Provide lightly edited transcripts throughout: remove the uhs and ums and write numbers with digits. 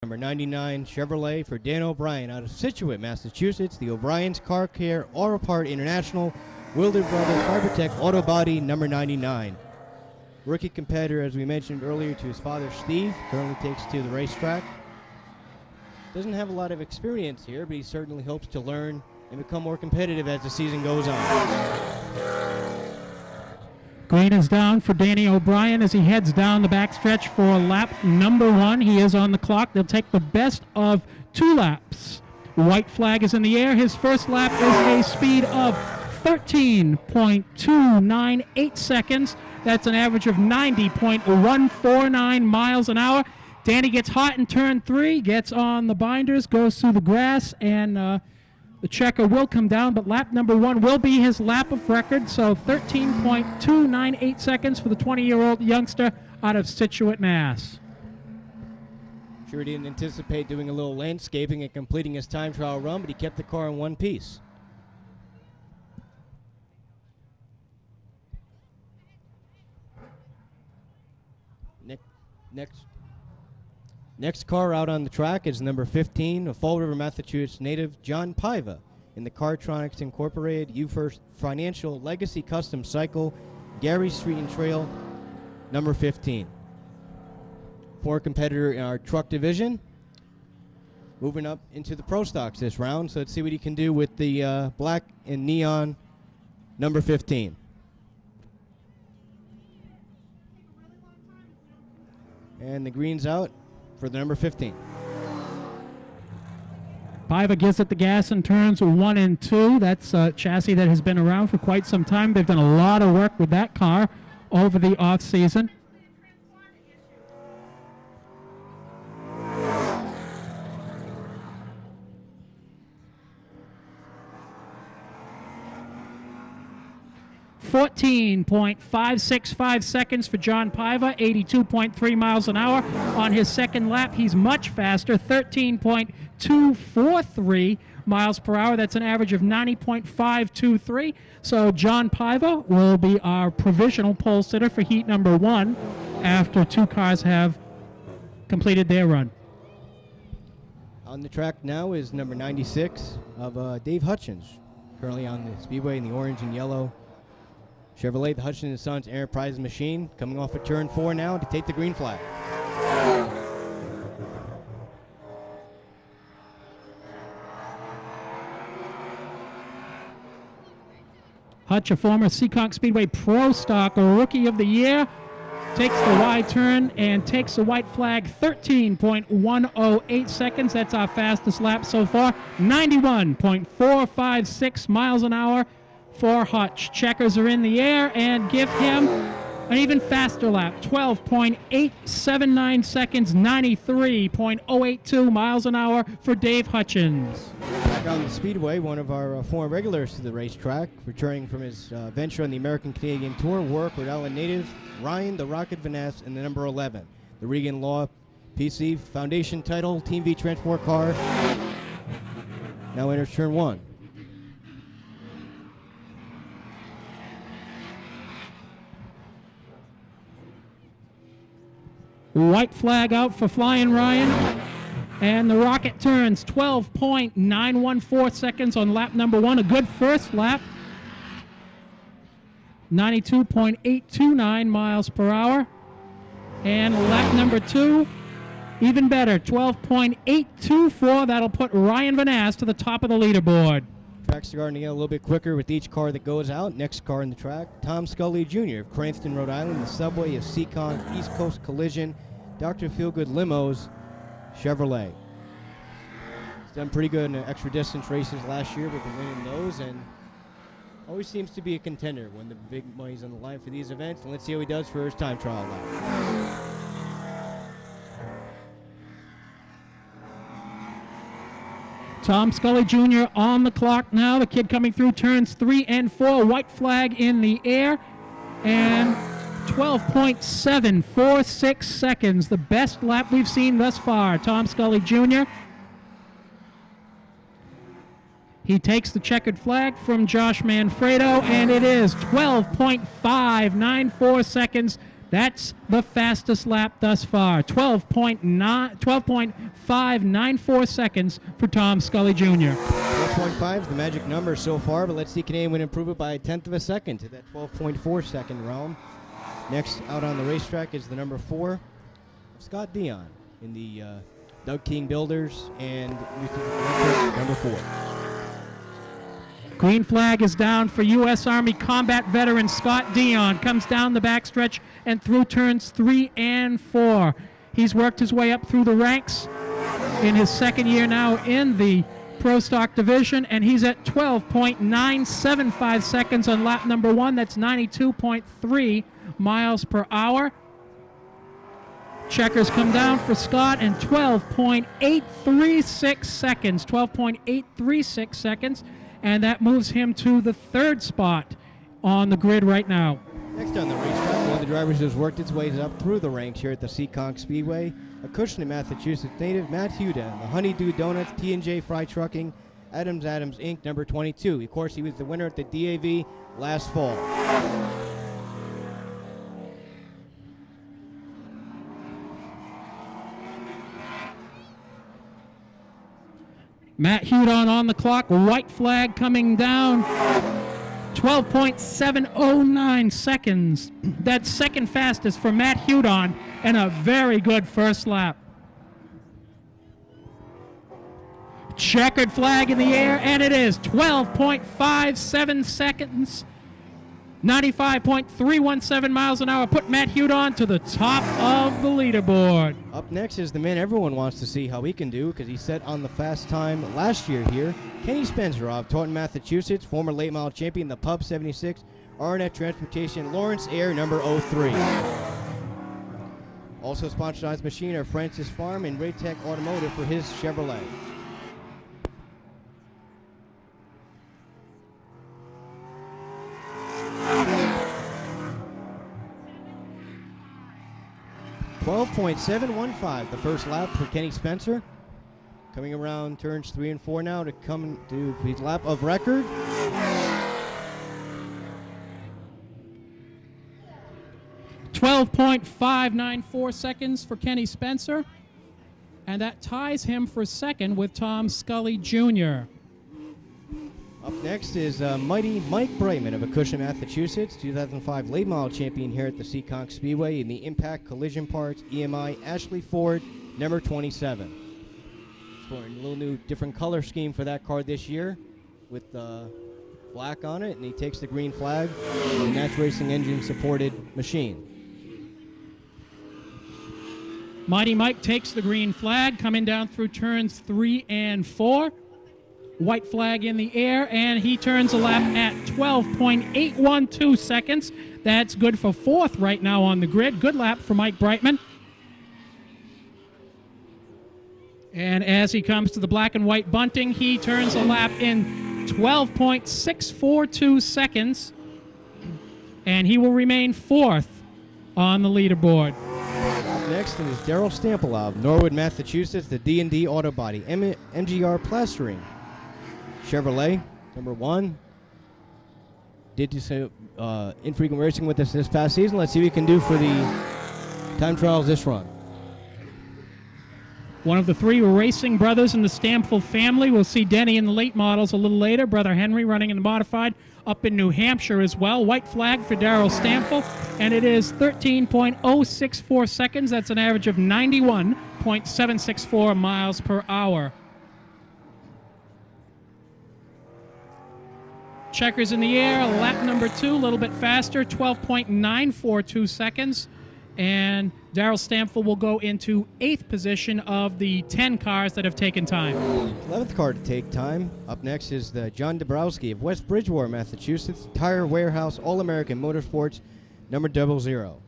Number 99 Chevrolet for Dan O'Brien out of Scituate, Massachusetts. The O'Brien's Car Care Auto Part International. Wilder Brothers Fibertech Auto Body, number 99. Rookie competitor, as we mentioned earlier, to his father, Steve. Currently takes to the racetrack. Doesn't have a lot of experience here, but he certainly hopes to learn and become more competitive as the season goes on. Green is down for Danny O'Brien as he heads down the backstretch for lap number 1. He is on the clock. They'll take the best of 2 laps. White flag is in the air. His first lap is a speed of 13.298 seconds. That's an average of 90.149 miles an hour. Danny gets hot in turn 3, gets on the binders, goes through the grass, and the checker will come down, but lap number 1 will be his lap of record, so 13.298 seconds for the 20-year-old youngster out of Scituate, Mass. Sure didn't anticipate doing a little landscaping and completing his time trial run, but he kept the car in one piece. Next car out on the track is number 15, a Fall River, Massachusetts native, John Paiva, in the Cartronics Incorporated U-First Financial Legacy Custom Cycle, Gary Street and Trail, number 15. Former competitor in our truck division. Moving up into the Pro Stocks this round, so let's see what he can do with the black and neon number 15. And the green's out for the number 15. Paiva gives it the gas in turns 1 and 2. That's a chassis that has been around for quite some time. They've done a lot of work with that car over the off season. .565 seconds for John Paiva, 82.3 miles an hour. On his second lap, he's much faster, 13.243 miles per hour. That's an average of 90.523. So John Paiva will be our provisional pole sitter for heat number 1 after 2 cars have completed their run. On the track now is number 96 of Dave Hutchins, currently on the Speedway in the orange and yellow Chevrolet, the Hutchins & Sons Enterprise machine, coming off of turn 4 now to take the green flag. Hutch, a former Seekonk Speedway Pro Stock Rookie of the Year, takes the wide turn and takes the white flag, 13.108 seconds. That's our fastest lap so far, 91.456 miles an hour for Hutch. Checkers are in the air and give him an even faster lap, 12.879 seconds, 93.082 miles an hour for Dave Hutchins. Back on the Speedway, one of our former regulars to the racetrack, returning from his venture on the American Canadian Tour, work with Allen native Ryan the Rocket Vaness in the number 11. The Regan Law PC Foundation title, Team V Transport car, now enters turn 1. White flag out for Flying Ryan. And the Rocket turns 12.914 seconds on lap number 1. A good first lap. 92.829 miles per hour. And lap number 2, even better, 12.824. That'll put Ryan Vaness to the top of the leaderboard. Track's starting to get a little bit quicker with each car that goes out. Next car in the track, Tom Scully Jr. of Cranston, Rhode Island. The Subway of Seekonk, East Coast Collision, Dr. Feelgood Limos, Chevrolet. He's done pretty good in extra distance races last year, but been winning those, and always seems to be a contender when the big money's on the line for these events. And let's see how he does for his time trial lap. Tom Scully Jr. on the clock now. The kid coming through turns 3 and 4. White flag in the air. And 12.746 seconds. The best lap we've seen thus far. Tom Scully Jr. He takes the checkered flag from Josh Manfredo, and it is 12.594 seconds. That's the fastest lap thus far. 12.594 seconds for Tom Scully Jr. 12.5 is the magic number so far, but let's see Canadian would improve it by a tenth of a second to that 12.4 second realm. Next out on the racetrack is the number 4, Scott Dion in the Doug King Builders and number 4. Green flag is down for U.S. Army combat veteran Scott Dion. Comes down the backstretch and through turns 3 and 4. He's worked his way up through the ranks in his second year now in the Pro Stock division, and he's at 12.975 seconds on lap number 1. That's 92.3 miles per hour. Checkers come down for Scott and 12.836 seconds. 12.836 seconds. And that moves him to the 3rd spot on the grid right now. Next on the racetrack, one of the drivers who's worked its way up through the ranks here at the Seekonk Speedway, Acushnet, Massachusetts native Matt Huda, the Honeydew Donuts, T&J Fry Trucking, Adams Inc., number 22. Of course, he was the winner at the DAV last fall. Matt Hudon on the clock, white flag coming down, 12.709 seconds. That's second fastest for Matt Hudon and a very good first lap. Checkered flag in the air, and it is 12.57 seconds. 95.317 miles an hour put Matt Hudon to the top of the leaderboard. Up next is the man everyone wants to see how he can do because he set on the fast time last year here. Kenny Spencer of Taunton, Massachusetts, former late model champion, the Pub 76, Arnett Transportation, Lawrence Air, number 03. Also sponsored on his machine are Francis Farm and Raytech Automotive for his Chevrolet. .715, the first lap for Kenny Spencer. Coming around turns 3 and 4 now to come to his lap of record. .594 seconds for Kenny Spencer. And that ties him for second with Tom Scully Jr. Up next is mighty Mike Brightman of Acushnet, Massachusetts, 2005 late model champion here at the Seekonk Speedway in the Impact Collision Parts EMI Ashley Ford, number 27. Exploring a little new different color scheme for that car this year with black on it, and he takes the green flag in a Natch Racing engine supported machine. Mighty Mike takes the green flag coming down through turns 3 and 4. White flag in the air, and he turns a lap at 12.812 seconds. That's good for 4th right now on the grid. Good lap for Mike Brightman. And as he comes to the black and white bunting, he turns a lap in 12.642 seconds, and he will remain 4th on the leaderboard. Up next is Daryl Stample of Norwood, Massachusetts, the D&D Auto Body, MGR Plastering. Chevrolet, number 1. Did do some infrequent racing with us this past season. Let's see what he can do for the time trials this run. One of the 3 racing brothers in the Stample family. We'll see Denny in the late models a little later. Brother Henry running in the modified up in New Hampshire as well. White flag for Daryl Stample, and it is 13.064 seconds. That's an average of 91.764 miles per hour. Checkers in the air, lap number 2, a little bit faster, 12.942 seconds. And Daryl Stample will go into 8th position of the 10 cars that have taken time. 11th car to take time. Up next is the John Dabrowski of West Bridgewater, Massachusetts, Tire Warehouse All-American Motorsports, number 00.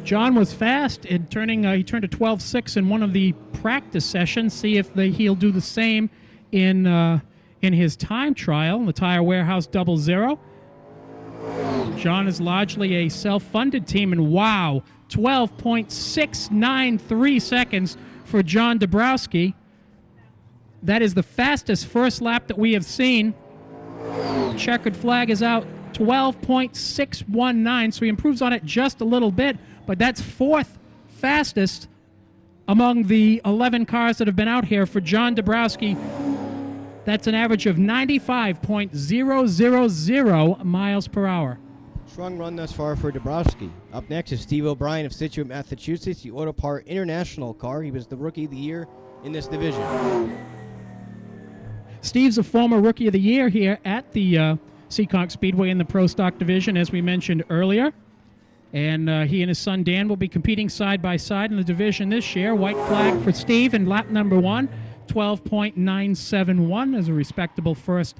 John was fast in turning. He turned a 12.6 in one of the practice sessions. See if he'll do the same in his time trial, the Tire Warehouse 00. John is largely a self-funded team, and wow, 12.693 seconds for John Dabrowski. That is the fastest first lap that we have seen Checkered flag is out, 12.619, so he improves on it just a little bit, but that's fourth fastest among the 11 cars that have been out here for John Dabrowski. That's an average of 95.000 miles per hour. Strong run thus far for Dabrowski. Up next is Steve O'Brien of Situate, Massachusetts, the Auto Part International car. He was the Rookie of the Year in this division. Steve's a former Rookie of the Year here at the Seekonk Speedway in the Pro Stock division, as we mentioned earlier. And he and his son Dan will be competing side by side in the division this year. White flag for Steve in lap number 1, 12.971 as a respectable first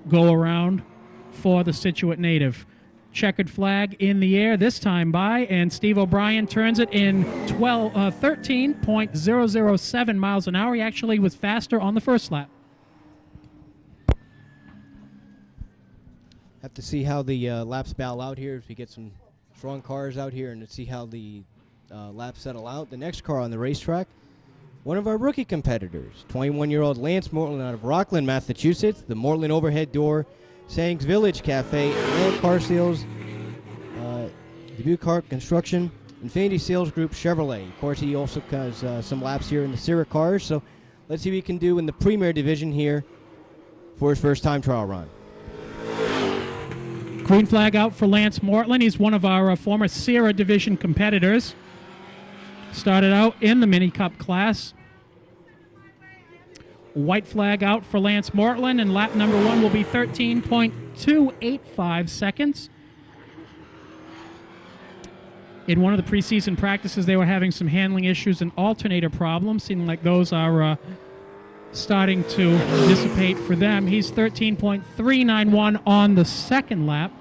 go-around for the Situate native. Checkered flag in the air this time by, and Steve O'Brien turns it in 13.007 miles an hour. He actually was faster on the first lap. Have to see how the laps battle out here as we get some strong cars out here and to see how the laps settle out. The next car on the racetrack, one of our rookie competitors, 21-year-old Lance Mortland out of Rockland, Massachusetts, the Mortland Overhead Door, Sangs Village Cafe, Atlantic Car Sales, Debut Car Construction, Infinity Sales Group Chevrolet. Of course, he also has some laps here in the Sierra cars, so let's see what he can do in the Premier Division here for his first time trial run. Green flag out for Lance Mortland. He's one of our former Sierra Division competitors. Started out in the Mini Cup class. White flag out for Lance Mortland, and lap number 1 will be 13.285 seconds. In one of the preseason practices, they were having some handling issues and alternator problems. Seeming like those are starting to dissipate for them. He's 13.391 on the second lap.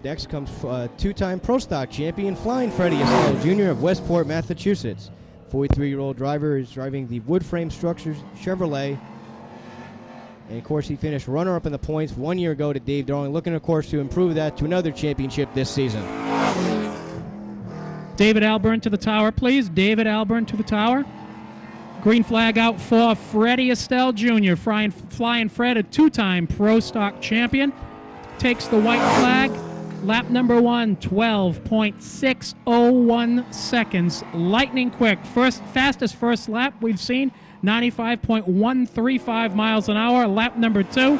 Next comes two-time Pro Stock champion Flying Freddie Estelle Jr. of Westport, Massachusetts. 43-year-old driver is driving the wood frame structures Chevrolet. And, of course, he finished runner-up in the points 1 year ago to Dave Darling, looking, of course, to improve that to another championship this season. David Alburn to the tower, please. David Alburn to the tower. Green flag out for Freddie Estelle Jr., Flying Fred, a two-time Pro Stock champion. Takes the white flag. Lap number 1, 12.601 seconds. Lightning quick. Fastest first lap we've seen, 95.135 miles an hour. Lap number 2.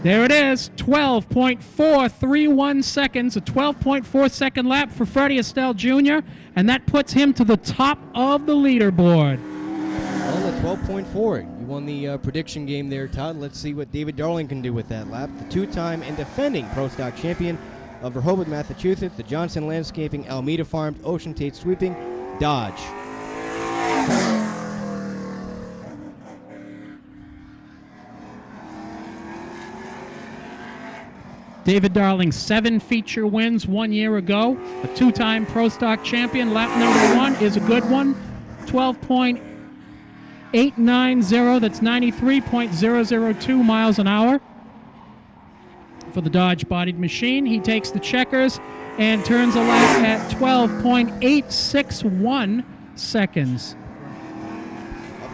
There it is, 12.431 seconds, a 12.4 second lap for Freddie Estelle Jr., and that puts him to the top of the leaderboard. Well, at 12.4, you won the prediction game there, Todd. Let's see what David Darling can do with that lap. The two-time and defending Pro Stock champion of Rehoboth, Massachusetts, the Johnson Landscaping, Alameda Farms, Ocean Tate Sweeping, Dodge. David Darling, 7 feature wins 1 year ago. A two-time Pro Stock champion. Lap number 1 is a good one. 12.890, that's 93.002 miles an hour for the Dodge-bodied machine. He takes the checkers and turns a lap at 12.861 seconds.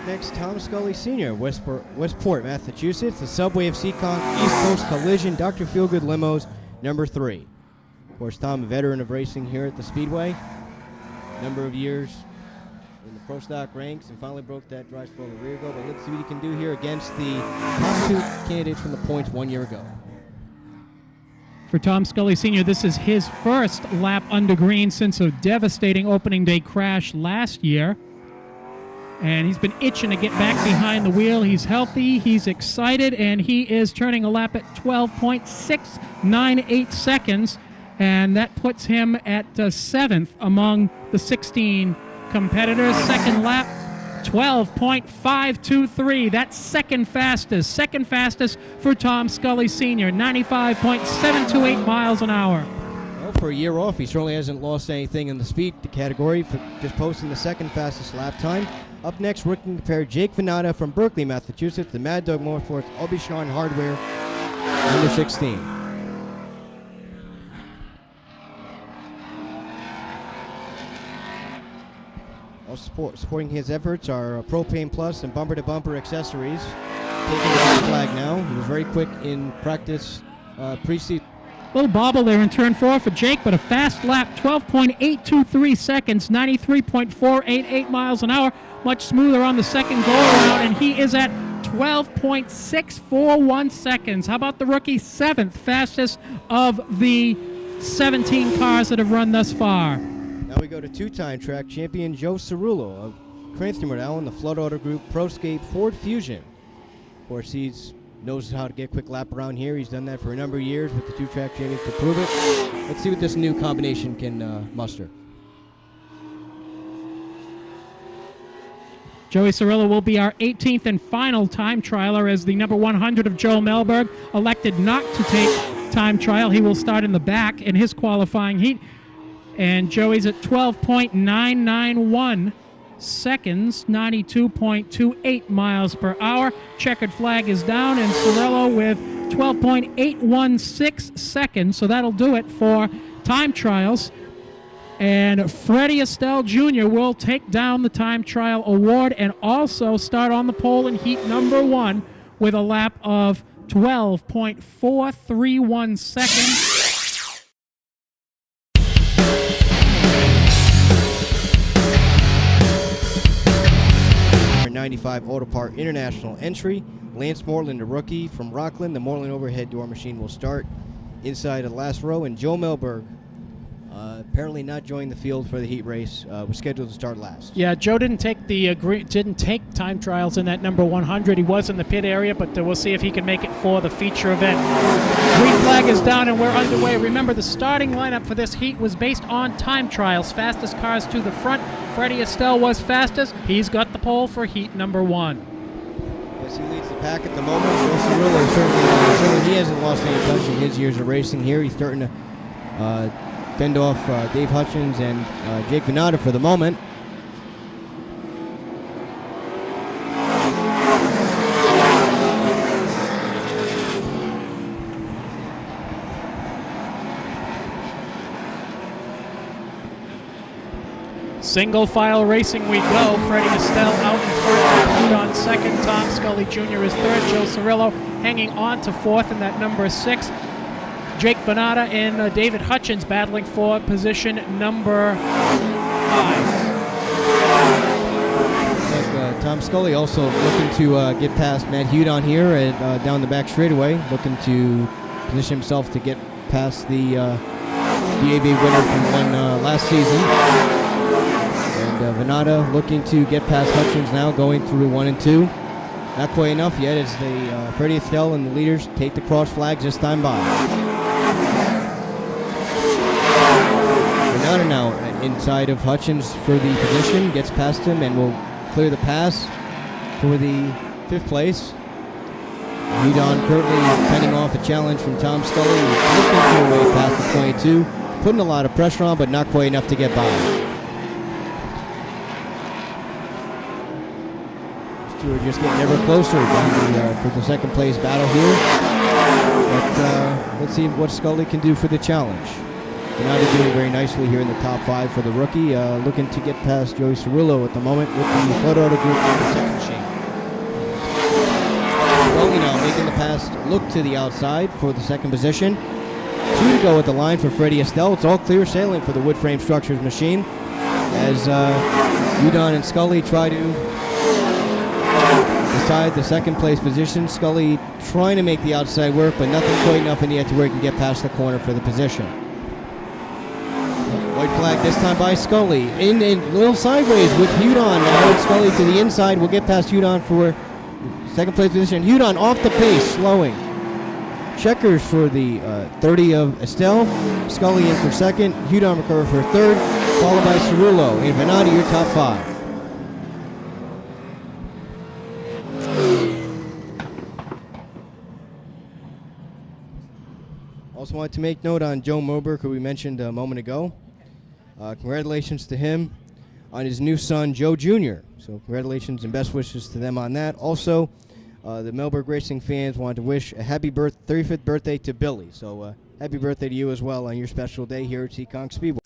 Next, Tom Scully Sr., Westport, Massachusetts, the Subway of Seekonk, East Coast Collision, Dr. Feelgood Limos, number 3. Of course, Tom, a veteran of racing here at the Speedway, number of years in the Pro Stock ranks, and finally broke that dry spell a year ago. But let's see what he can do here against the top 2 candidates from the points 1 year ago. For Tom Scully Sr., this is his first lap under green since a devastating opening day crash last year. And he's been itching to get back behind the wheel. He's healthy, he's excited, and he is turning a lap at 12.698 seconds. And that puts him at 7th among the 16 competitors. Second lap, 12.523. That's second fastest. Second fastest for Tom Scully Sr., 95.728 miles an hour. Well, for a year off, he certainly hasn't lost anything in the speed category for just posting the second fastest lap time. Up next, we're going to compare Jake Venata from Berkeley, Massachusetts, the Mad Dog Motorsports Aubuchon Hardware, number 16. Also supporting his efforts are Propane Plus and Bumper-to-Bumper accessories. taking the white flag now. He was very quick in practice preseason. Little bobble there in turn 4 for Jake, but a fast lap, 12.823 seconds, 93.488 miles an hour. Much smoother on the second go-around, and he is at 12.641 seconds. How about the rookie? 7th fastest of the 17 cars that have run thus far. Now we go to two-time track champion Joe Cerullo of Cranston, Rhode Island, the Flood Auto Group ProScape Ford Fusion. Of course, he knows how to get a quick lap around here. He's done that for a number of years with the two-track champions to prove it. Let's see what this new combination can muster. Joey Cirillo will be our 18th and final time trialer as the number 100 of Joe Melberg elected not to take time trial. He will start in the back in his qualifying heat. And Joey's at 12.991 seconds, 92.28 miles per hour. Checkered flag is down, and Cirillo with 12.816 seconds. So that'll do it for time trials. And Freddie Estelle Jr. will take down the time trial award and also start on the pole in heat number 1 with a lap of 12.431 seconds. 95 Auto Part International entry. Lance Moreland, a rookie from Rockland. The Moreland overhead door machine will start inside of the last row, and Joe Melberg, apparently not joining the field for the heat race, was scheduled to start last. Yeah, Joe didn't take time trials in that number 100. He was in the pit area, but we'll see if he can make it for the feature event. Green flag is down and we're underway. Remember, the starting lineup for this heat was based on time trials. Fastest cars to the front. Freddie Estelle was fastest. He's got the pole for heat number 1. Yes, he leads the pack at the moment. Joe Cirillo certainly he hasn't lost any touch in his years of racing here. He's starting to fend off Dave Hutchins and Jake Venata for the moment. Single file racing we go. Freddie Estelle out in front, Pete on second, Tom Scully Jr. is third, Joe Cirillo hanging on to fourth in that number 6. Jake Venata and David Hutchins battling for position number 5. Tom Scully also looking to get past Matt Hudon here at, down the back straightaway, looking to position himself to get past the DAB winner from last season. And Venata looking to get past Hutchins now, going through 1 and 2. Not quite enough yet as the Freddie Estelle and the leaders take the cross flags this time by. Venata now inside of Hutchins for the position, gets past him and will clear the pass for the 5th place. Hudon currently fending off a challenge from Tom Scully, looking for a way past the 22, putting a lot of pressure on, but not quite enough to get by. These two are just getting ever closer down for the 2nd place battle here. But let's see what Scully can do for the challenge. Venata doing very nicely here in the top 5 for the rookie, looking to get past Joey Cirillo at the moment with the Flood Auto Group on the 2nd sheet. Scully now making the pass look to the outside for the 2nd position. 2 to go at the line for Freddie Estelle. It's all clear sailing for the Wood Frame Structures machine as Hudon and Scully try to decide the 2nd place position. Scully trying to make the outside work, but nothing quite enough in the end to where he can get past the corner for the position. White flag this time by Scully. In a little sideways with Hudon now. Scully to the inside will get past Hudon for 2nd place position. Hudon off the pace, slowing. Checkers for the 30 of Estelle. Scully in for 2nd. Hudon recover for 3rd, followed by Cirillo. And Venata, your top 5. Also wanted to make note on Joe Melberg, who we mentioned a moment ago. Congratulations to him on his new son, Joe Jr. So congratulations and best wishes to them on that. Also, the Melberg Racing fans wanted to wish a happy 35th birthday to Billy. So happy birthday to you as well on your special day here at Seekonk Speedway.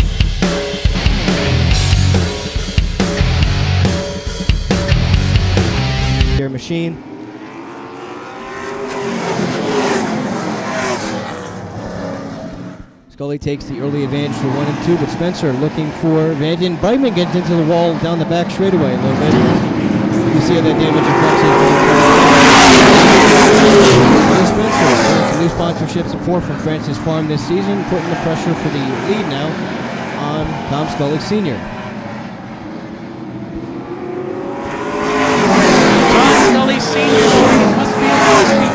Their machine. Scully takes the early advantage for 1 and 2, but Spencer looking for advantage. And Brightman gets into the wall down the back straightaway a little bit. You see how that damage affects it. Spencer gets new sponsorship support from Francis Farm this season, putting the pressure for the lead now on Tom Scully Sr. Tom Scully Sr. must be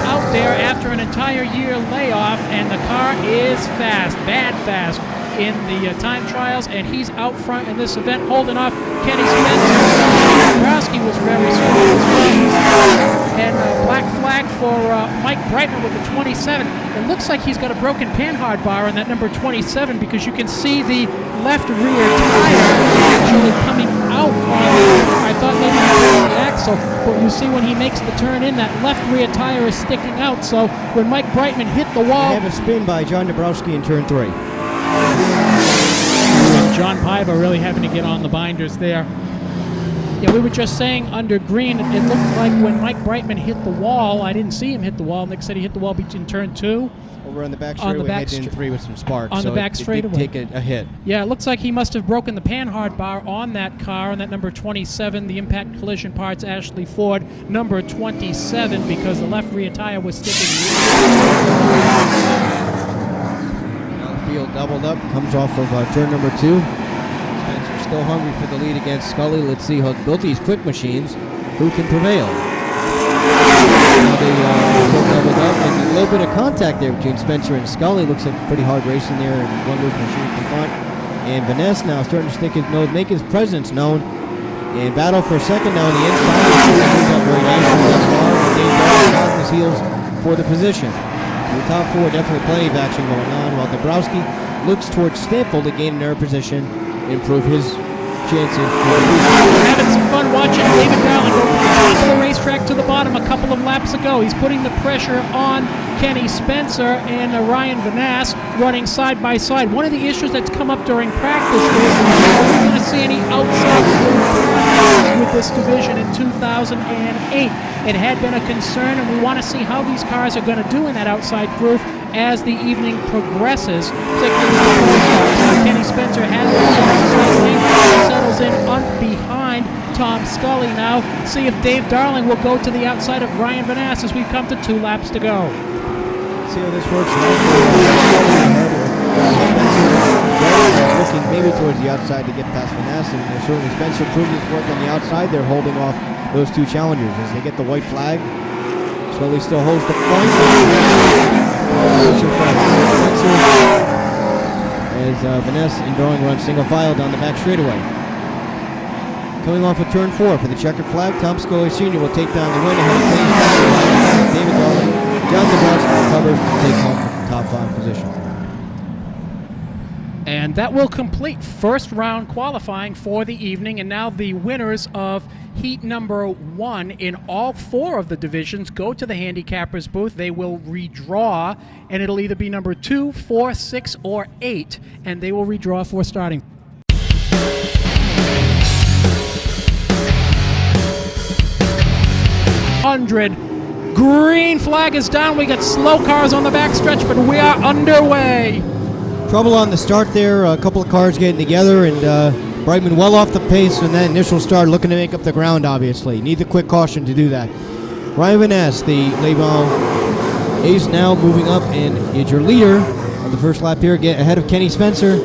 out there after an entire year layoff, and the car is fast, bad fast in the time trials, and he's out front in this event holding off Kenny Spencer. Browski was very strong as well. And black flag for Mike Brightman with the 27. It looks like he's got a broken panhard bar on that number 27, because you can see the left rear tire actually coming out on the, I thought maybe he broke the axle, but you see when he makes the turn in, that left rear tire is sticking out. So when Mike Brightman hit the wall... They have a spin by John Dabrowski in turn 3. John Piva really having to get on the binders there. Yeah, we were just saying under green, it looked like when Mike Brightman hit the wall, I didn't see him hit the wall. Nick said he hit the wall between turn 2. Over on the back straightaway, heading in 3 with some sparks. On so the back straightaway. It did take a hit. Yeah, it looks like he must have broken the panhard bar on that car, on that number 27. The impact collision parts, Ashley Ford, number 27, because the left rear tire was sticking. Now the field doubled up, comes off of turn number 2. Still hungry for the lead against Scully. Let's see how both these quick machines, who can prevail. Now they still doubled up, and a little bit of contact there between Spencer and Scully. Looks like pretty hard racing there, and one of those machines in front. And Vanessa now starting to make his presence known. And battle for a second now on the inside. He's up very nicely thus far. Dave Darling on his heels for the position. In the top 4, definitely plenty of action going on, while Dabrowski looks towards Stample to gain an air position, improve his chances. We're having some fun watching David Dowling go from the top of the racetrack to the bottom a couple of laps ago. He's putting the pressure on Kenny Spencer and Ryan Vanasse running side by side. One of the issues that's come up during practice is are we going to see any outside with this division in 2008? It had been a concern, and we want to see how these cars are going to do in that outside groove as the evening progresses, particularly with the pole stars. Kenny Spencer has settles in behind Tom Scully now. See if Dave Darling will go to the outside of Ryan Vanasse as we come to 2 laps to go. Let's see how this works. Looking maybe towards the outside to get past Vanasse, and certainly Spencer proved his work on the outside. They're holding off those 2 challengers as they get the white flag. Scully still holds the point. As Vanessa and Darling run single file down the back straightaway. Coming off of turn 4 for the checkered flag, Tom Scully Sr. will take down the win ahead of David Darling. John Dabrowski covers to take home the top 5 position. And that will complete first round qualifying for the evening. And now the winners of heat number 1 in all 4 of the divisions go to the handicappers booth. They will redraw, and it'll either be number 2, 4, 6, or 8, and they will redraw for starting. Green flag is down. We got slow cars on the backstretch, but we are underway. Trouble on the start there. A couple of cars getting together, and Brightman well off the pace in that initial start, looking to make up the ground, obviously. Need the quick caution to do that. Ryan Vanasse, the Leibon ace, now moving up, and is your leader on the first lap here, get ahead of Kenny Spencer.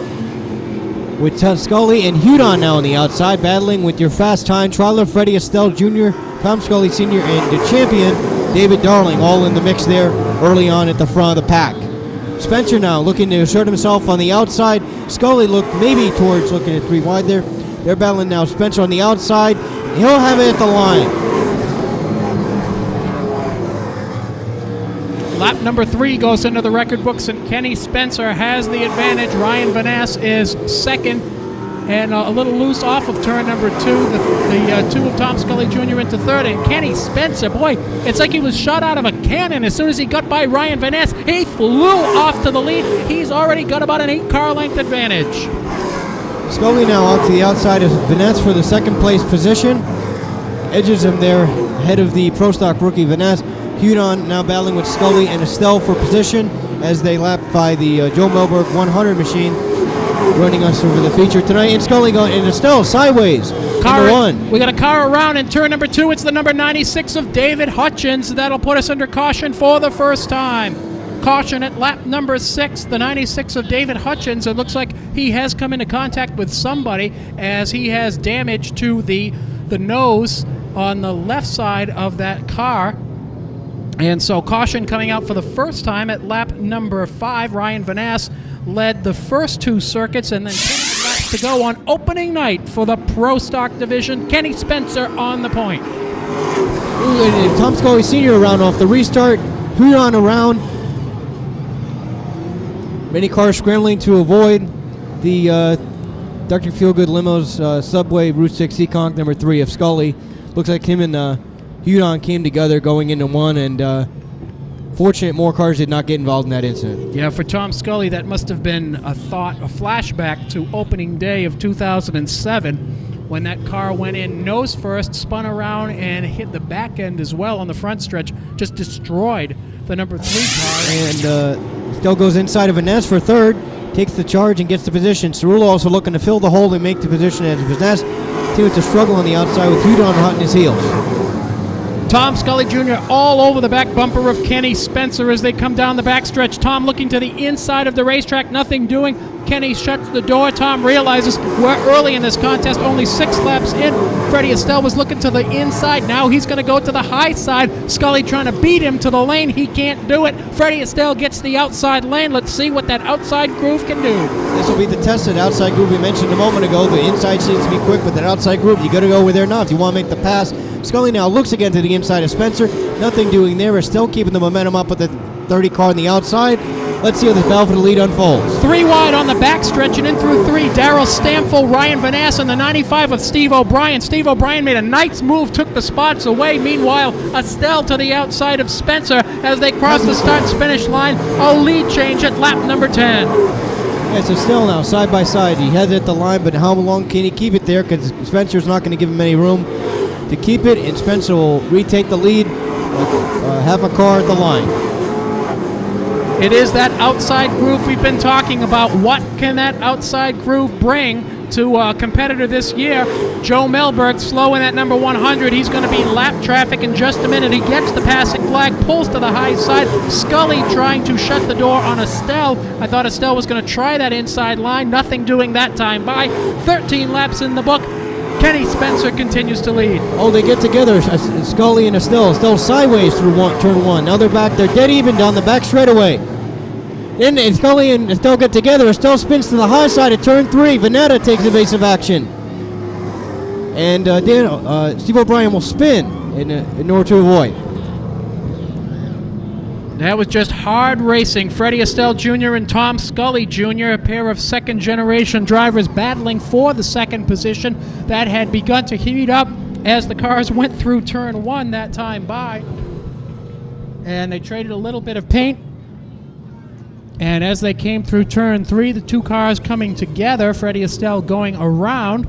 With Scully and Hudon now on the outside, battling with your fast time trialer Freddie Estelle Jr., Tom Scully Sr., and the champion, David Darling, all in the mix there early on at the front of the pack. Spencer now looking to assert himself on the outside. Scully looked maybe towards looking at 3 wide there. They're battling now. Spencer on the outside. He'll have it at the line. Lap number 3 goes into the record books, and Kenny Spencer has the advantage. Ryan Vanasse is second, and a little loose off of turn number 2. The 2 of Tom Scully Jr. into third, and Kenny Spencer, boy, it's like he was shot out of a cannon. As soon as he got by Ryan Vanasse, he flew off to the lead. He's already got about an 8-car length advantage. Scully now out to the outside of Vanasse for the second place position. Edges him there ahead of the Pro Stock rookie Vanasse. Hudon now battling with Scully and Estelle for position. as they lap by the Joe Melberg 100 machine, running us over the feature tonight. And Scully going into Estelle sideways. Number 1. We got a car around in turn number 2. It's the number 96 of David Hutchins. That'll put us under caution for the first time. Caution at lap number 6, the 96 of David Hutchins. It looks like he has come into contact with somebody as he has damage to the nose on the left side of that car. And so caution coming out for the first time at lap number 5. Ryan Vanass led the first 2 circuits, and then 10 laps to go on opening night for the Pro Stock Division. Kenny Spencer on the point. Tom Scully Sr. around off the restart. Huron around. Many cars scrambling to avoid the Dr. Feelgood Limos Subway Route 6 Seekonk number 3 of Scully. Looks like him and Huron came together going into one, and fortunate more cars did not get involved in that incident. Yeah, for Tom Scully, that must have been a flashback to opening day of 2007 when that car went in nose first, spun around, and hit the back end as well on the front stretch, just destroyed the number 3 car. And still goes inside of Vaness for third, takes the charge and gets the position. Cerullo also looking to fill the hole and make the position as Vaness continues to struggle on the outside with Hudon hot in his heels. Tom Scully Jr. all over the back bumper of Kenny Spencer as they come down the backstretch. Tom looking to the inside of the racetrack, nothing doing. Kenny shuts the door. Tom realizes we're early in this contest, only 6 laps in. Freddie Estelle was looking to the inside. Now he's going to go to the high side. Scully trying to beat him to the lane. He can't do it. Freddie Estelle gets the outside lane. Let's see what that outside groove can do. This will be the tested outside groove we mentioned a moment ago. The inside seems to be quick, but that outside groove, you got to go over there now if you want to make the pass. Scully now looks again to the inside of Spencer. Nothing doing there. Is still keeping the momentum up with the 30 car on the outside. Let's see how this battle for the lead unfolds. 3 wide on the backstretch and in through 3. Darrell Stamfel, Ryan Vanass, and the 95 of Steve O'Brien. Steve O'Brien made a nice move, took the spots away. Meanwhile, Estelle to the outside of Spencer as they cross the start-finish line. A lead change at lap number 10. Yeah, so still now, side by side. He has it at the line, but how long can he keep it there? Because Spencer's not going to give him any room to keep it, and Spencer will retake the lead with half a car at the line. It is that outside groove we've been talking about. What can that outside groove bring to a competitor this year? Joe Melberg slow in at number 100. He's going to be lap traffic in just a minute. He gets the passing flag, pulls to the high side. Scully trying to shut the door on Estelle. I thought Estelle was going to try that inside line. Nothing doing that time by. 13 laps in the book. Kenny Spencer continues to lead. Oh, they get together, Scully and Estelle. Estelle sideways through turn 1. Now they're back. They're dead even down the back straightaway. Then Scully and Estelle get together. Estelle spins to the high side of turn 3. Veneta takes evasive action. And Steve O'Brien will spin in order to avoid. That was just hard racing. Freddie Estelle Jr. and Tom Scully Jr., a pair of second-generation drivers battling for the second position. That had begun to heat up as the cars went through turn 1 that time by. And they traded a little bit of paint. And as they came through turn 3, the 2 cars coming together, Freddie Estelle going around.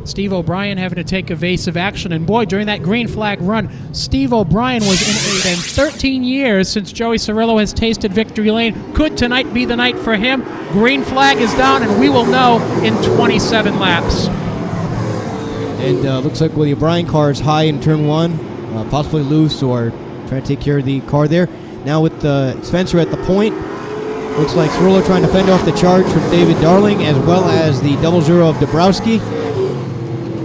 Steve O'Brien having to take evasive action. And boy, during that green flag run, Steve O'Brien was in 13 years since Joey Cirillo has tasted victory lane. Could tonight be the night for him? Green flag is down, and we will know in 27 laps. And looks like the O'Brien car is high in turn 1, possibly loose or trying to take care of the car there. Now with Spencer at the point, looks like Cirillo trying to fend off the charge from David Darling as well as the 00 of Dabrowski.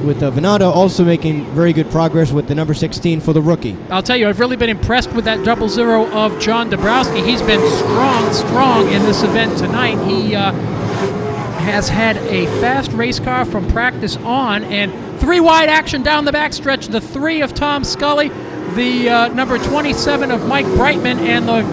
With Venata also making very good progress with the number 16 for the rookie. I'll tell you, I've really been impressed with that 00 of John Dabrowski. He's been strong in this event tonight. He has had a fast race car from practice on, and 3 wide action down the backstretch. The 3 of Tom Scully, the number 27 of Mike Brightman, and the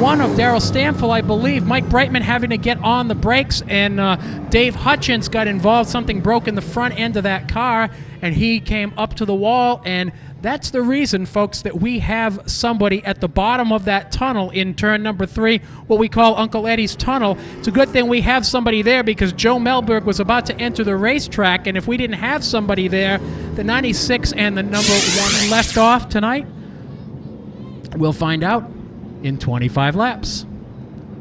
one of Darrell Stamfel, I believe. Mike Brightman having to get on the brakes, and Dave Hutchins got involved. Something broke in the front end of that car, and he came up to the wall, and that's the reason, folks, that we have somebody at the bottom of that tunnel in turn number 3, what we call Uncle Eddie's Tunnel. It's a good thing we have somebody there, because Joe Melberg was about to enter the racetrack, and if we didn't have somebody there, the 96 and the number 1 left off tonight. We'll find out in 25 laps.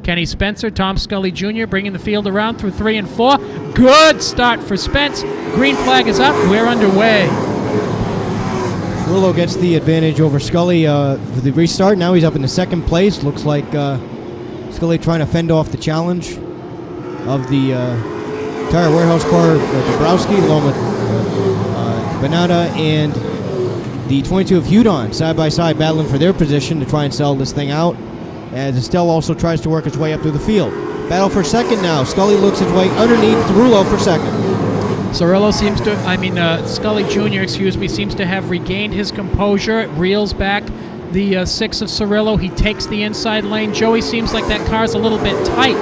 Kenny Spencer, Tom Scully Jr. bringing the field around through 3 and 4. Good start for Spence. Green flag is up. We're underway. Cirillo gets the advantage over Scully for the restart. Now he's up in the second place. Looks like Scully trying to fend off the challenge of the tire warehouse car, Dabrowski, along with Venata and the 22 of Hudon, side by side, battling for their position to try and sell this thing out, as Estelle also tries to work his way up through the field. Battle for second now. Scully looks his way underneath Cirillo for second. Cirillo seems to, Scully Jr., seems to have regained his composure. It reels back the 6 of Cirillo. He takes the inside lane. Joey seems like that car's a little bit tight,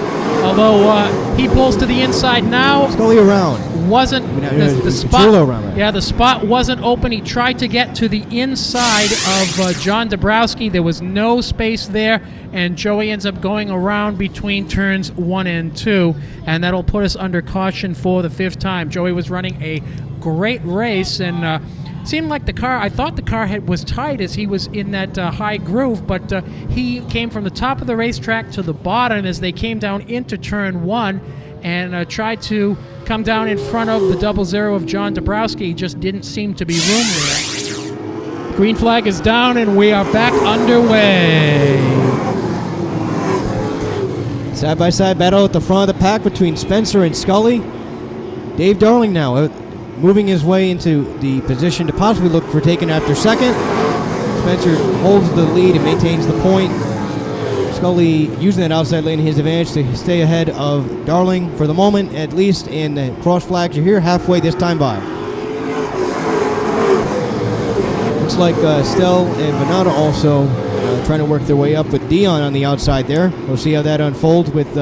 although he pulls to the inside now. Scully around. Wasn't the spot? Around, right? Yeah, the spot wasn't open. He tried to get to the inside of John Dabrowski. There was no space there, and Joey ends up going around between turns 1 and 2, and that'll put us under caution for the 5th time. Joey was running a great race, and seemed like the car, I thought the car was tight as he was in that high groove, but he came from the top of the racetrack to the bottom as they came down into turn 1 and tried to come down in front of the 00 of John Dabrowski. Just didn't seem to be room there. Green flag is down, and we are back underway. Side-by-side battle at the front of the pack between Spencer and Scully. Dave Darling now moving his way into the position to possibly look for taking after second. Spencer holds the lead and maintains the point. Scully using that outside lane to his advantage to stay ahead of Darling for the moment, at least, and the cross flags are here halfway this time by. Looks like Stell and Venata also trying to work their way up with Dion on the outside there. We'll see how that unfolds with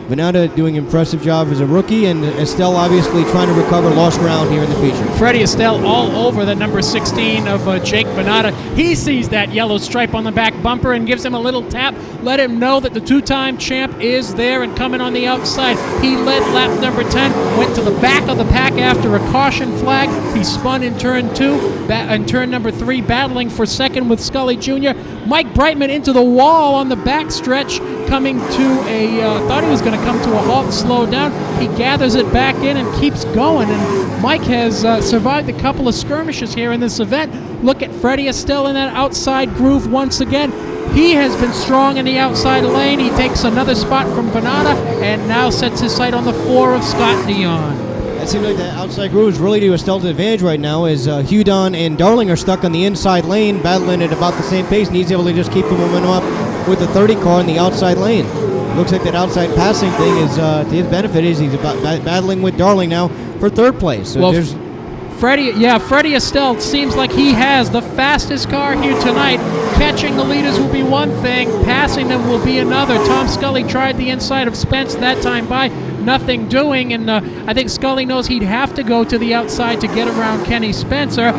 Venata doing an impressive job as a rookie, and Estelle obviously trying to recover lost ground here in the feature. Freddie Estelle all over the number 16 of Jake Venata. He sees that yellow stripe on the back bumper and gives him a little tap, let him know that the 2-time champ is there and coming on the outside. He led lap number 10, went to the back of the pack after a caution flag. He spun in turn 2, in turn number 3, battling for second with Scully Jr. Mike Brightman into the wall on the back stretch, coming to a, thought he was going to come to a halt, slow down. He gathers it back in and keeps going, and Mike has survived a couple of skirmishes here in this event. Look at Freddie Estelle in that outside groove once again. He has been strong in the outside lane. He takes another spot from Venata and now sets his sight on the 4 of Scott Dion. It seems like the outside groove is really to Estelle's advantage right now, as Hudon and Darling are stuck on the inside lane, battling at about the same pace, and he's able to just keep the momentum up with the 30 car in the outside lane. Looks like that outside passing thing is to his benefit, as he's about battling with Darling now for 3rd place. So well, Freddie Estelle seems like he has the fastest car here tonight. Catching the leaders will be one thing, passing them will be another. Tom Scully tried the inside of Spence that time by, nothing doing, and I think Scully knows he'd have to go to the outside to get around Kenny Spencer.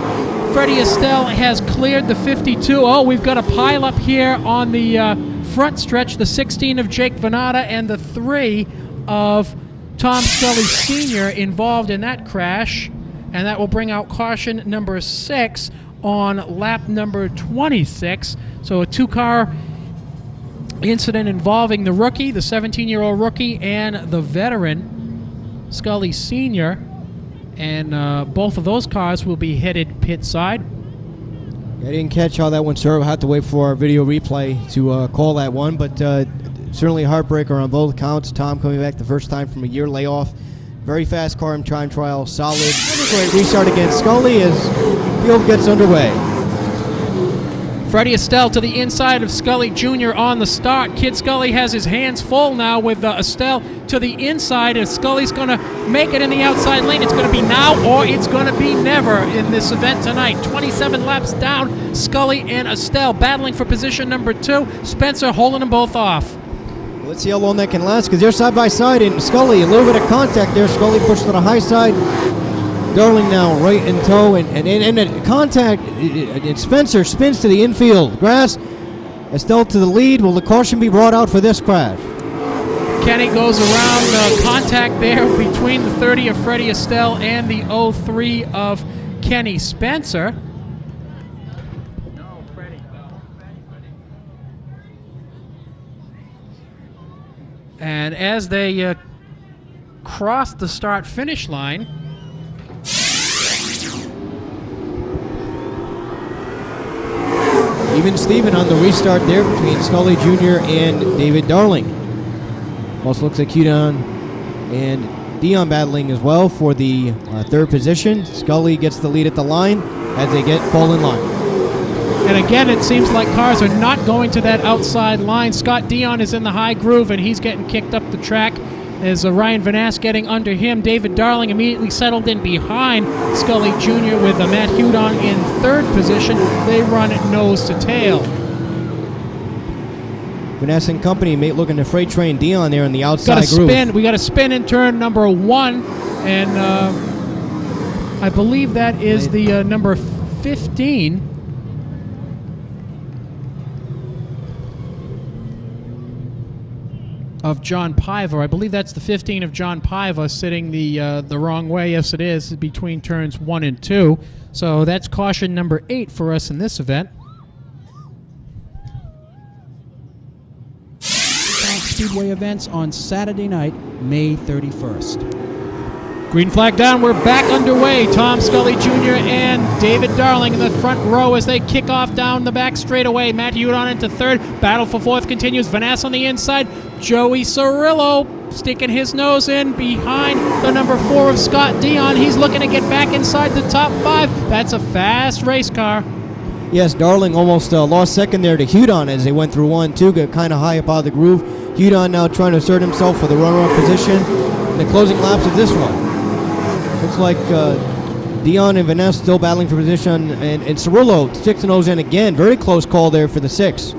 Freddie Estelle has cleared the 52. Oh, we've got a pile up here on the front stretch, the 16 of Jake Venata and the 3 of Tom Scully Sr. involved in that crash, and that will bring out caution number 6 on lap number 26. So a 2-car incident involving the rookie, the 17-year-old rookie, and the veteran, Scully Sr., and both of those cars will be headed pit side. I didn't catch how that one started. We'll have to wait for our video replay to call that one, but certainly a heartbreaker on both counts. Tom coming back the first time from a year layoff. Very fast car in time trial, solid. Great restart against Scully as field gets underway. Freddie Estelle to the inside of Scully Jr. on the start. Kid Scully has his hands full now with Estelle to the inside. If Scully's going to make it in the outside lane, it's going to be now or it's going to be never in this event tonight. 27 laps down, Scully and Estelle battling for position number 2. Spencer holding them both off. Let's see how long that can last, because they're side by side, and Scully, a little bit of contact there. Scully pushed to the high side. Darling now right in tow, and the contact, and Spencer spins to the infield grass. Estelle to the lead. Will the caution be brought out for this crash? Kenny goes around contact there between the 30 of Freddie Estelle and the 03 of Kenny Spencer. And as they cross the start-finish line, even Steven on the restart there between Scully Jr. and David Darling. Also looks like Hudon and Dion battling as well for the third position. Scully gets the lead at the line as they fall in line. And again, it seems like cars are not going to that outside line. Scott Dion is in the high groove, and he's getting kicked up the track. As Ryan Van Ass getting under him, David Darling immediately settled in behind Scully Jr. with Matt Hudon in third position. They run nose to tail. Van Ass and company, mate, looking to freight train Dion there in the outside groove. We got a spin in turn number 1, and I believe that is the number 15. Of John Paiva. I believe that's the 15 of John Paiva sitting the wrong way. Yes, it is, between turns 1 and 2. So that's caution number 8 for us in this event. Seekonk Speedway events on Saturday night, May 31st. Green flag down. We're back underway. Tom Scully Jr. and David Darling in the front row as they kick off down the back straightaway. Matt Hudon into third. Battle for fourth continues. Van Ass on the inside. Joey Cirillo sticking his nose in behind the number 4 of Scott Dion. He's looking to get back inside the top 5. That's a fast race car. Yes, Darling almost lost second there to Hudon as they went through 1-2, got kind of high up out of the groove. Hudon now trying to assert himself for the runner-up position in the closing laps of this one. Looks like Dion and Van Ass still battling for position, and Cirillo sticks the nose in again. Very close call there for the 6.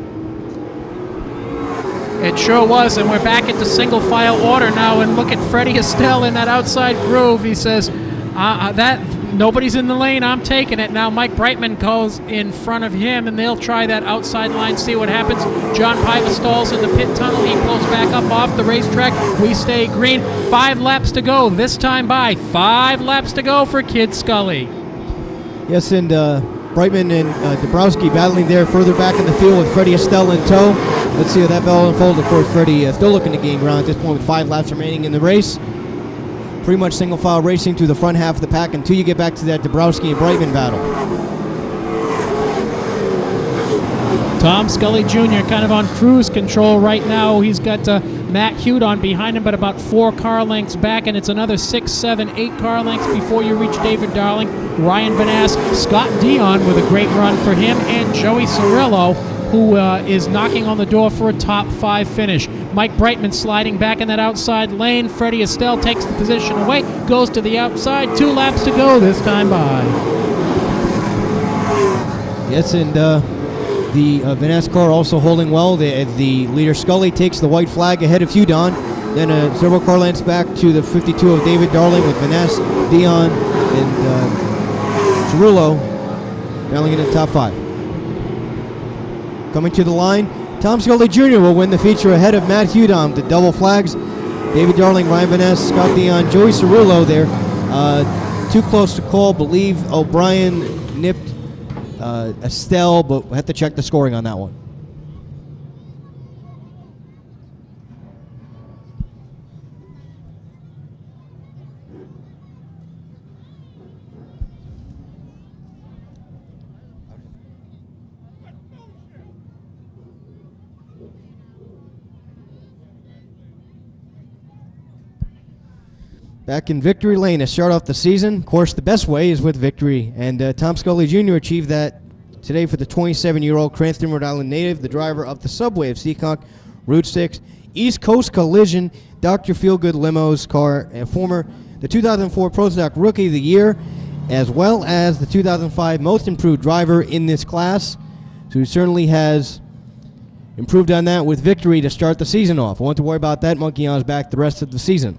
It sure was, and we're back into single file order now, and look at Freddie Estelle in that outside groove. He says, that nobody's in the lane, I'm taking it. Now Mike Brightman goes in front of him, and they'll try that outside line, see what happens. John Paiva stalls in the pit tunnel. He pulls back up off the racetrack. We stay green. 5 laps to go this time by. 5 laps to go for Kid Scully. Yes, and Brightman and Dabrowski battling there further back in the field with Freddie Estelle in tow. Let's see how that battle unfolds. Of course, Freddie still looking to gain ground at this point with 5 laps remaining in the race. Pretty much single file racing through the front half of the pack until you get back to that Dabrowski and Brightman battle. Tom Scully Jr. kind of on cruise control right now. He's got Matt Hudon behind him, but about 4 car lengths back, and it's another 6, 7, 8 car lengths before you reach David Darling, Ryan Van Ass, Scott Dion with a great run for him, and Joey Cirillo, who is knocking on the door for a top 5 finish. Mike Brightman sliding back in that outside lane. Freddie Estelle takes the position away, goes to the outside. 2 laps to go this time by. Yes, and the Van Ass car also holding well. The leader Scully takes the white flag ahead of Hudon. Then several car lengths back to the 52 of David Darling with Van Ass, Dion, and Cirillo battling in the top 5. Coming to the line, Tom Scully Jr. will win the feature ahead of Matt Hudon. The double flags, David Darling, Ryan Van Ass, Scott Dion, Joey Cirillo there. Too close to call. Believe O'Brien nipped Estelle, but we'll have to check the scoring on that one. Back in victory lane to start off the season. Of course, the best way is with victory, and Tom Scully Jr. achieved that today for the 27-year-old Cranston, Rhode Island native, the driver of the subway of Seekonk, Route 6, East Coast Collision, Dr. Feelgood Limo's car, and the 2004 Pro Stock Rookie of the Year, as well as the 2005 Most Improved Driver in this class. So he certainly has improved on that with victory to start the season off. I won't have to worry about that monkey on his back the rest of the season.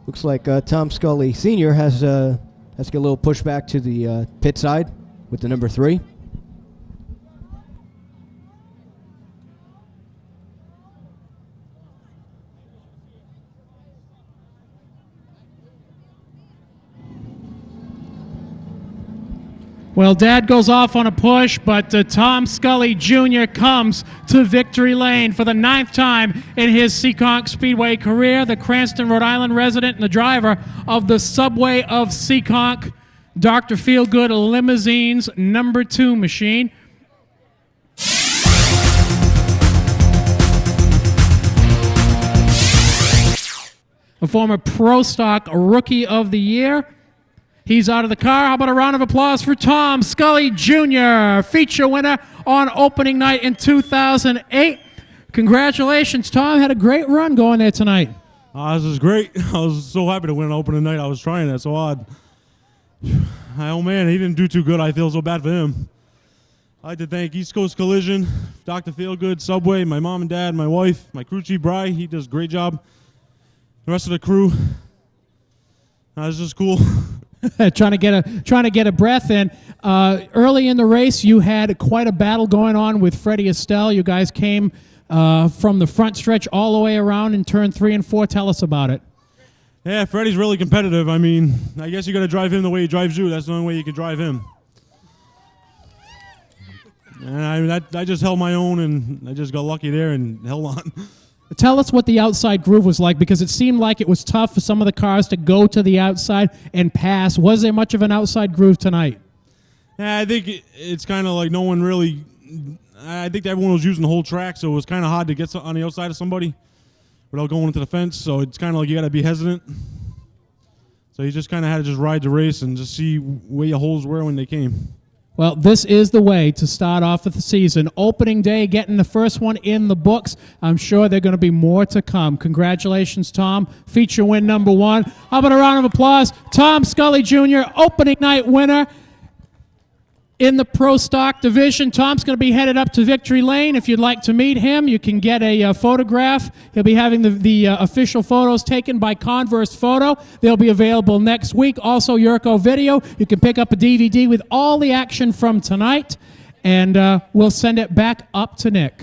Looks like Tom Scully Sr. has to get a little pushback to the pit side with the number 3. Well, Dad goes off on a push, but Tom Scully Jr. comes to victory lane for the 9th time in his Seekonk Speedway career. The Cranston, Rhode Island resident and the driver of the subway of Seekonk, Dr. Feelgood Limousine's number 2 machine. A former Pro Stock Rookie of the Year. He's out of the car. How about a round of applause for Tom Scully Jr., feature winner on opening night in 2008. Congratulations, Tom. Had a great run going there tonight. This is great. I was so happy to win on opening night. I was trying that so hard. Oh, man, he didn't do too good. I feel so bad for him. I'd like to thank East Coast Collision, Dr. Feelgood, Subway, my mom and dad, my wife, my crew chief, Bry. He does a great job. The rest of the crew. It's just cool. trying to get a breath in. Early in the race, you had quite a battle going on with Freddie Estelle. You guys came from the front stretch all the way around in turn 3 and 4. Tell us about it. Yeah, Freddie's really competitive. I mean, I guess you got to drive him the way he drives you. That's the only way you can drive him. And I just held my own, and I just got lucky there and held on. Tell us what the outside groove was like, because it seemed like it was tough for some of the cars to go to the outside and pass. Was there much of an outside groove tonight? Yeah, I think it's kind of like no one really... I think everyone was using the whole track, so it was kind of hard to get on the outside of somebody without going into the fence. So it's kind of like you got to be hesitant. So you just kind of had to just ride the race and just see where your holes were when they came. Well, this is the way to start off the season. Opening day, getting the first one in the books. I'm sure there are going to be more to come. Congratulations, Tom. Feature win number 1. How about a round of applause? Tom Scully Jr., opening night winner in the Pro Stock division. Tom's going to be headed up to Victory Lane. If you'd like to meet him, you can get a photograph. He'll be having the official photos taken by Converse Photo. They'll be available next week. Also, Yurko Video. You can pick up a DVD with all the action from tonight, and we'll send it back up to Nick.